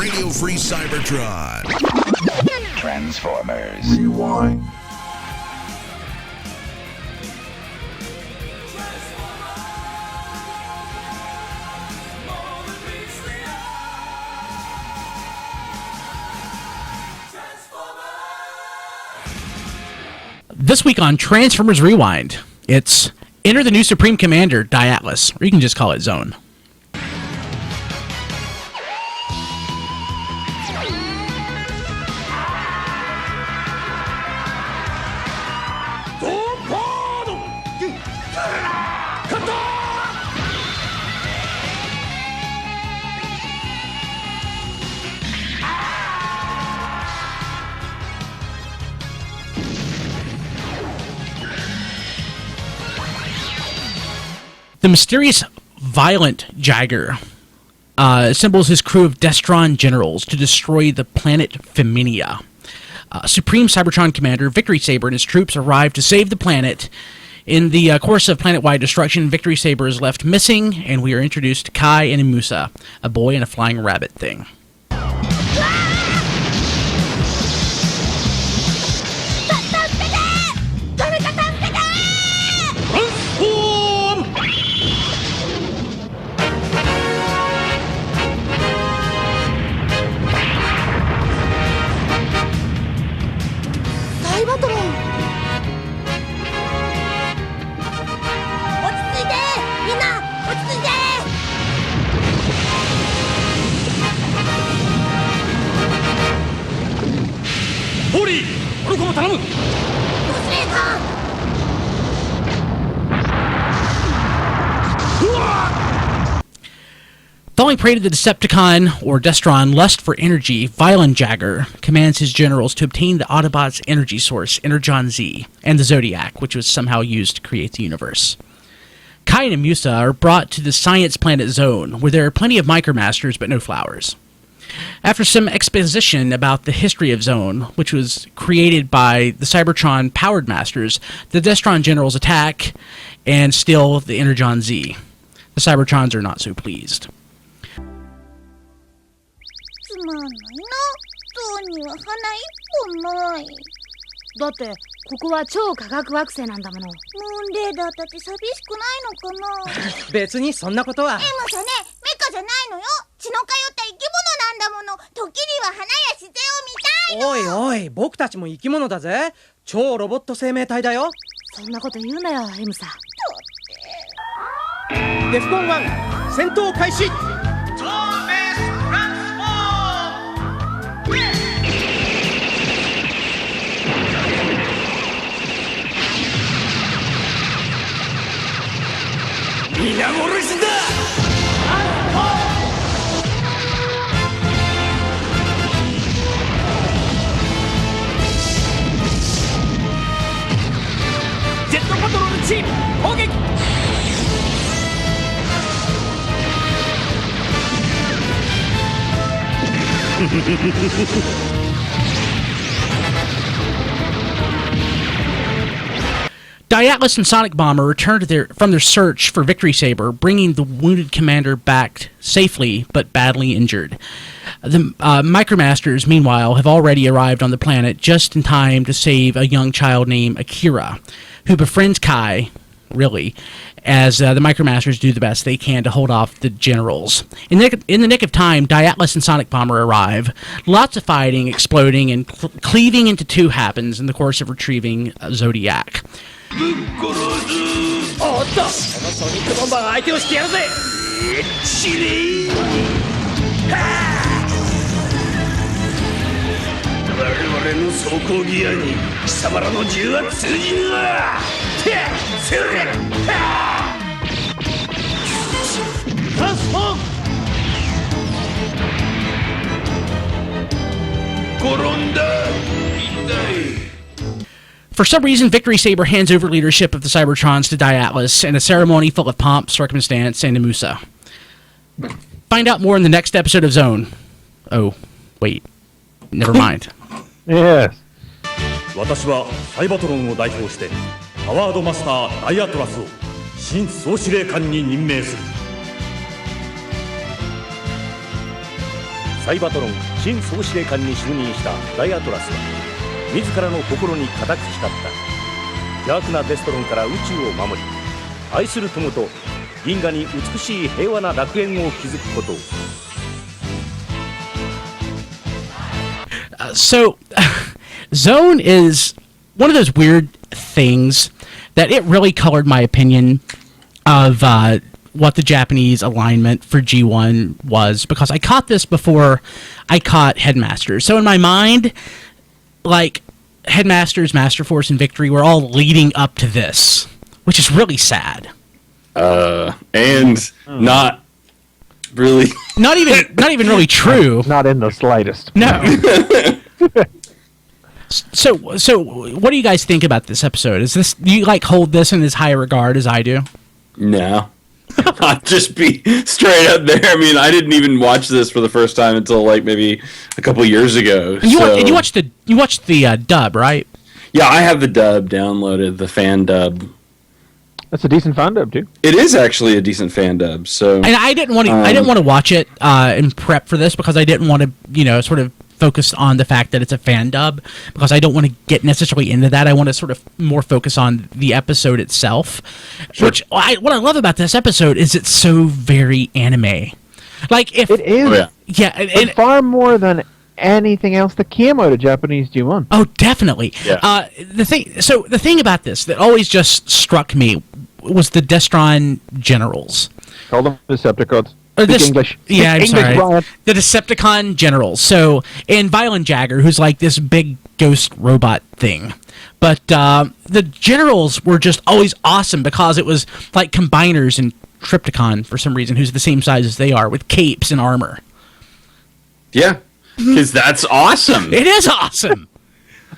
Radio Free Cybertron. Transformers. Rewind. This week on Transformers Rewind, it's Enter the new Supreme Commander, Dai Atlas, or you can just call it Zone. The mysterious violent Jagger assembles his crew of Destron generals to destroy the planet Feminia. Supreme Cybertron Commander Victory Saber and his troops arrive to save the planet. In the course of planet-wide destruction, Victory Saber is left missing, and we are introduced to Kai and Musa, a boy and a flying rabbit thing. Falling prey to the Decepticon, or Destron, lust for energy, Violent Jagger commands his generals to obtain the Autobots' energy source, Energon Z, and the Zodiac, which was somehow used to create the universe. Kai and Musa are brought to the science planet Zone, where there are plenty of Micromasters but no flowers. After some exposition about the history of Zone, which was created by the Cybertron-powered masters, the Destron generals attack and steal the Energon Z. The Cybertrons are not so pleased. つまんないな。ゾウには花一本ない。だってここは超科学惑星なんだもの。ムーンレーダーたち寂しくないのかな。別にそんなことは。エムさね、メカじゃないのよ。血の通った生き物なんだもの。時には花や自然を見たいの。おいおい、僕たちも生き物だぜ。超ロボット生命体だよ。そんなこと言うなよ、エムさ。デフコン1戦闘開始。皆殺しだ。ジェットパトロールチーム攻撃。Dai Atlas and Sonic Bomber return from their search for Victory Saber, bringing the wounded commander back safely but badly injured. The Micromasters, meanwhile, have already arrived on the planet just in time to save a young child named Akira, who befriends Kai, really, as the Micromasters do the best they can to hold off the generals. In the nick of time, Dai Atlas and Sonic Bomber arrive. Lots of fighting, exploding, and cleaving into two happens in the course of retrieving Zodiac. おっと、このソニックボンバーが相手をしてやるぜ。チリー。我々の装甲ギアに貴様らの銃は通じぬわ。トランスフォーム。転んだ。痛い。 For some reason, Victory Saber hands over leadership of the Cybertrons to Dai Atlas in a ceremony full of pomp, circumstance, and Musa. Find out more in the next episode of Zone. Oh, wait. Never mind. Yes. 私はサイバトロンを代表してパワードマスターダイアトラスを新総司令官に任命する。サイバトロン新総司令官に就任したダイアトラスは自らの心に固く誓った邪悪なデストロンから宇宙を守り愛する友と銀河に美しい平和な楽園を築くことを。So, Zone is one of those weird things that it really colored my opinion of what the Japanese alignment for G1 was, because I caught this before I caught Headmasters. So in my mind, like, Headmasters, Master Force, and Victory were all leading up to this, which is really sad. And not really... Not even really true. Not in the slightest. No. So what do you guys think about this episode? Do you like hold this in as high a regard as I do? No. I'll just be straight up there. I mean, I didn't even watch this for the first time until like maybe a couple years ago. And you watched the dub, right? Yeah, I have the dub downloaded, the fan dub. That's a decent fan dub too. It is actually a decent fan dub. So, and I didn't want to watch it and prep for this because I didn't want to, sort of focus on the fact that it's a fan dub, because I don't want to get necessarily into that. I want to sort of more focus on the episode itself. Sure. What I love about this episode is it's so very anime. Like if it is, and far more than anything else that came out of Japanese G1. Oh, definitely. Yeah. The thing about this that always just struck me was the Destron generals. Call them Decepticons. English. Yeah, I'm English, sorry. Brian. The Decepticon generals. So, and Violent Jagger, who's like this big ghost robot thing. But the generals were just always awesome because it was like combiners and Tripticon, for some reason, who's the same size as they are, with capes and armor. Yeah, because that's awesome. It is awesome.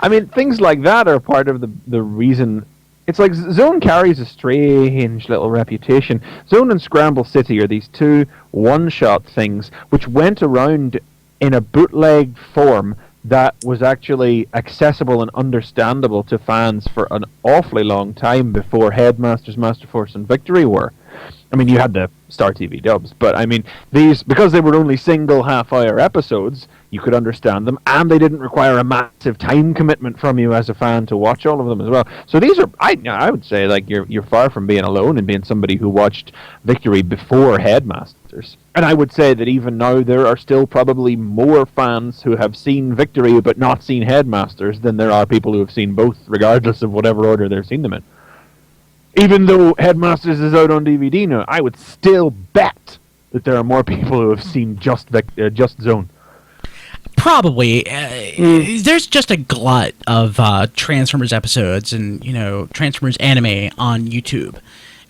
I mean, things like that are part of the reason. It's like Zone carries a strange little reputation. Zone and Scramble City are these two one-shot things which went around in a bootleg form that was actually accessible and understandable to fans for an awfully long time before Headmasters, Master Force, and Victory were. I mean, you had the Star TV dubs, but I mean, these, because they were only single half-hour episodes, you could understand them, and they didn't require a massive time commitment from you as a fan to watch all of them as well. So these are, I would say, like, you're far from being alone and being somebody who watched Victory before Headmasters. And I would say that even now there are still probably more fans who have seen Victory but not seen Headmasters than there are people who have seen both, regardless of whatever order they've seen them in. Even though Headmasters is out on DVD now, I would still bet that there are more people who have seen just Zone. Probably. There's just a glut of Transformers episodes and, Transformers anime on YouTube.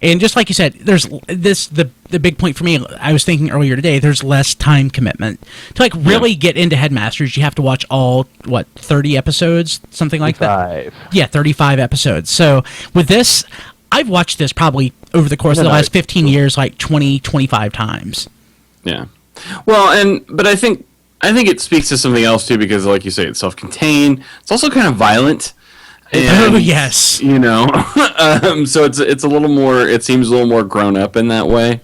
And just like you said, there's the big point for me, I was thinking earlier today, there's less time commitment. To really get into Headmasters, you have to watch all, 30 episodes? Something like 35. that? Yeah, 35 episodes. So with this, I've watched this probably over the course of the last 15 years, like 20, 25 times. Yeah. Well, but I think it speaks to something else too, because like you say, it's self-contained. It's also kind of violent. And, oh yes. So it's a little more. It seems a little more grown up in that way.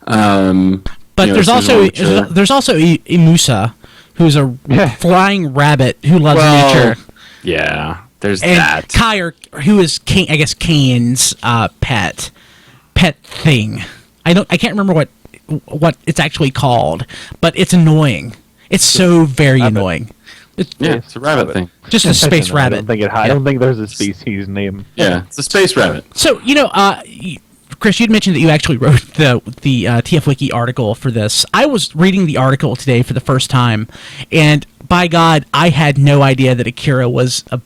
But there's also Imusa, who's a flying rabbit who loves nature. Yeah. There's and that. Kyr, who is Kane's pet thing. I can't remember what it's actually called, but it's annoying. It's so very annoying. It's a rabbit thing. Just a space rabbit. I don't think there's a species name. Yeah, it's a space rabbit. So Chris, you'd mentioned that you actually wrote the TF Wiki article for this. I was reading the article today for the first time, and by God, I had no idea that Akira was a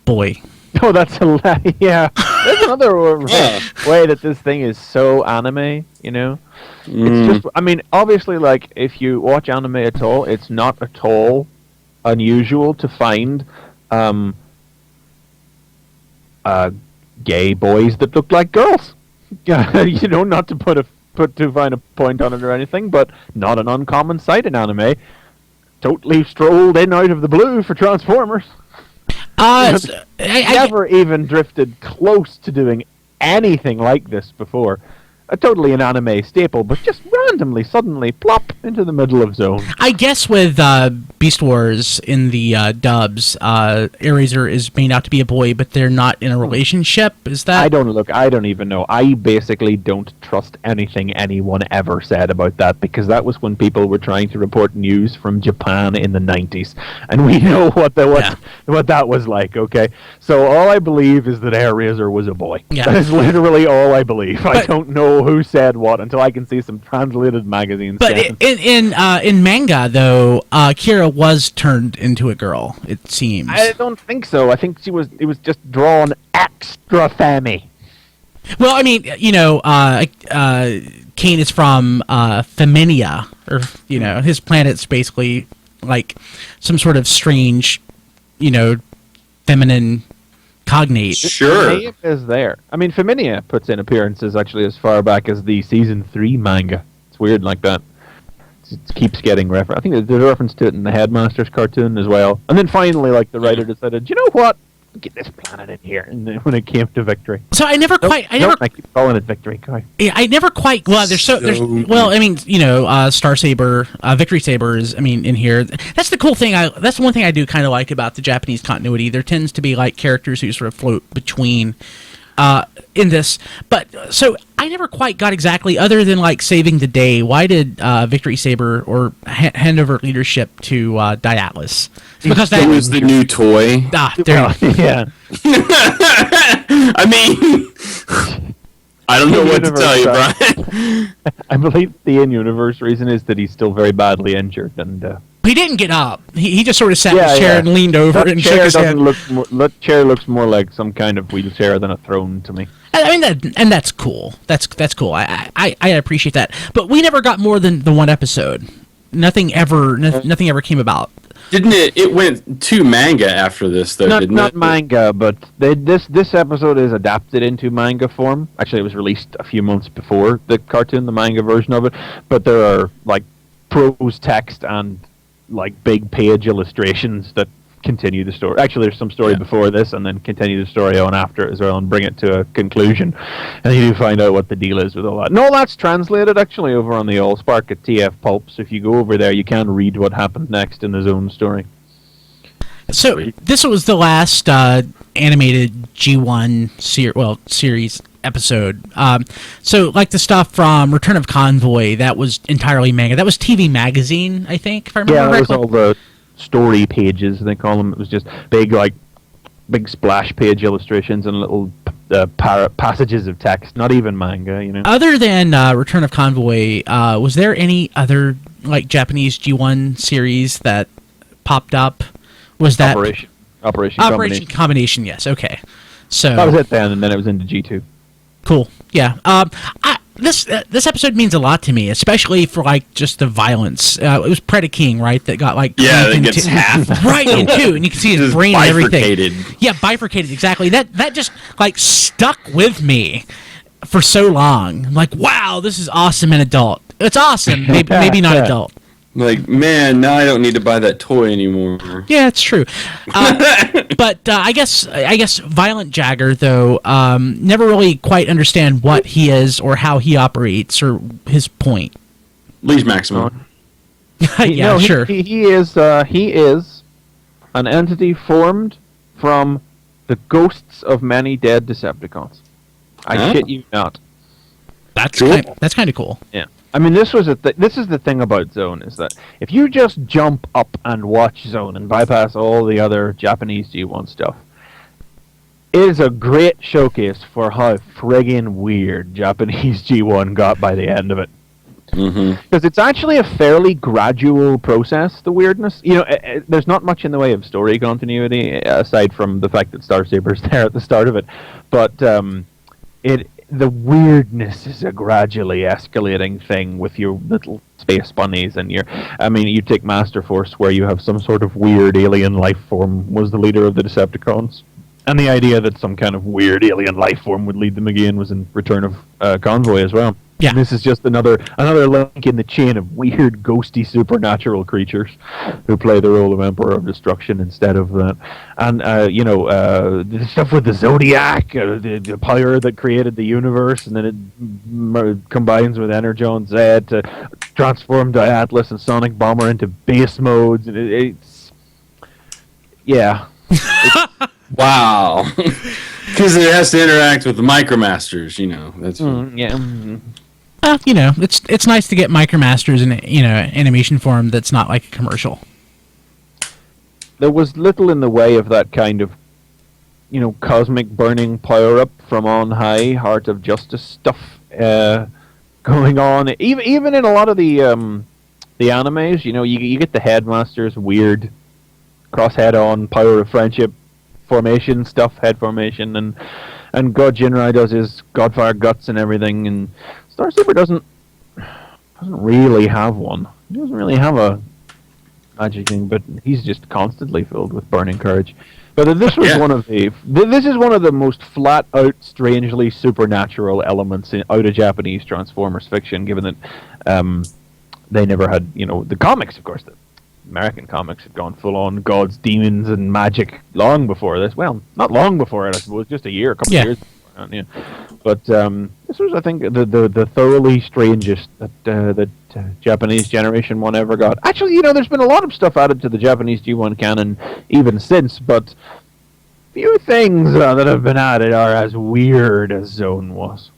boy. Oh, that's hilarious. Yeah. There's another way that this thing is so anime, It's just, I mean, obviously, like, if you watch anime at all, it's not at all unusual to find gay boys that look like girls. Not to put too fine a point on it or anything, but not an uncommon sight in anime. Totally strolled in out of the blue for Transformers. I never even drifted close to doing anything like this before. totally an anime staple, but just randomly, suddenly, plop into the middle of Zone. I guess with Beast Wars in the dubs, Eraser is made out to be a boy, but they're not in a relationship. Is that? I don't even know. I basically don't trust anything anyone ever said about that, because that was when people were trying to report news from Japan in the 90s, and we know what that was like. Okay, so all I believe is that Eraser was a boy. Yeah. That is literally all I believe. I don't know who said what until I can see some translated magazines. But in manga, though, Kira was turned into a girl. It seems. I don't think so. I think it was just drawn extra femmy. Well, I mean, Kane is from Feminia, or his planet's basically like some sort of strange, feminine cognate. Sure. The name is there. I mean, Feminia puts in appearances actually as far back as the season 3 manga. It's weird like that. It keeps getting reference. I think there's a reference to it in the Headmasters cartoon as well. And then finally, like, the writer decided, you know what? Get this planet in here. And then when it came to Victory. So I keep calling it Victory. Go ahead. Yeah, I never quite. Well, Star Saber, Victory Saber is. I mean, in here, that's the cool thing. That's the one thing I do kind of like about the Japanese continuity. There tends to be like characters who sort of float between. In this, but so I never quite got exactly, other than like saving the day. Why did Victory Saber or hand over leadership to Dai Atlas? Because that was the new toy. Yeah. I mean, I don't know what to tell you, Brian. I believe the in-universe reason is that he's still very badly injured, and he didn't get up. He just sort of sat in his chair and leaned over and shook his head. That chair looks more like some kind of wheelchair than a throne to me. I mean, that's cool. That's cool. I appreciate that. But we never got more than the one episode. Nothing ever came about. Didn't it? It went to manga after this, though. Didn't it? Not manga, but this episode is adapted into manga form. Actually, it was released a few months before the cartoon, the manga version of it. But there are like prose text and like big page illustrations that continue the story. Actually, there's some story before this, and then continue the story on after it as well, and bring it to a conclusion. And you do find out what the deal is with all that. And all that's translated actually over on the Allspark at TF Pulp. So if you go over there, you can read what happened next in the Zone story. So this was the last animated G1 series episode. So like the stuff from Return of Convoy, that was entirely manga. That was TV Magazine, I think, if I remember correctly. Yeah, it was all the story pages, they call them. It was just big splash page illustrations and little passages of text, not even manga, Other than Return of Convoy, was there any other like Japanese G1 series that popped up? Was that Operation Combination? Yes. Okay. So that was it then, and then it was into G2. Cool. Yeah. This episode means a lot to me, especially for like just the violence. It was Predator King, right? That got like that gets half right in two, and you can see his brain and bifurcated. Everything. Yeah, bifurcated exactly. That just like stuck with me for so long. I'm like, wow, this is awesome and adult. It's awesome, maybe not adult. Like, man, now I don't need to buy that toy anymore. Yeah, it's true. But I guess Violent Jagger, though, never really quite understand what he is or how he operates or his point. Liege Maximum. Sure. He is an entity formed from the ghosts of many dead Decepticons. I shit you not. That's cool. That's kind of cool. Yeah. I mean, this is the thing about Zone, is that if you just jump up and watch Zone and bypass all the other Japanese G1 stuff, it is a great showcase for how friggin' weird Japanese G1 got by the end of it. Because it's actually a fairly gradual process, the weirdness. There's not much in the way of story continuity, aside from the fact that Star Saber's there at the start of it. But the weirdness is a gradually escalating thing with your little space bunnies and you take Master Force, where you have some sort of weird alien life form was the leader of the Decepticons. And the idea that some kind of weird alien life form would lead them again was in Return of Convoy as well. Yeah. And this is just another link in the chain of weird, ghosty, supernatural creatures who play the role of Emperor of Destruction instead of that. And the stuff with the Zodiac, the power that created the universe, and then it combines with Energon Z to transform Dai Atlas and Sonic Bomber into base modes, and it's Wow. Because it has to interact with the Micromasters, That's it's nice to get Micromasters in animation form that's not like a commercial. There was little in the way of that kind of, cosmic burning power up from on high, Heart of Justice stuff going on. Even in a lot of the animes, you get the Headmaster's weird cross-head on power of friendship formation stuff, head formation, and God Jinrai does his Godfire guts and everything, and Star Saber doesn't really have one. He doesn't really have a magic thing, but he's just constantly filled with burning courage. But this was this is one of the most flat out, strangely supernatural elements out of Japanese Transformers fiction, given that they never had, the comics, of course, the American comics had gone full on gods, demons, and magic long before this. Well, not long before it, I suppose, just a couple of years before that, But this was, I think, the thoroughly strangest that Japanese Generation 1 ever got. Actually, there's been a lot of stuff added to the Japanese G1 canon even since, but few things that have been added are as weird as Zone was.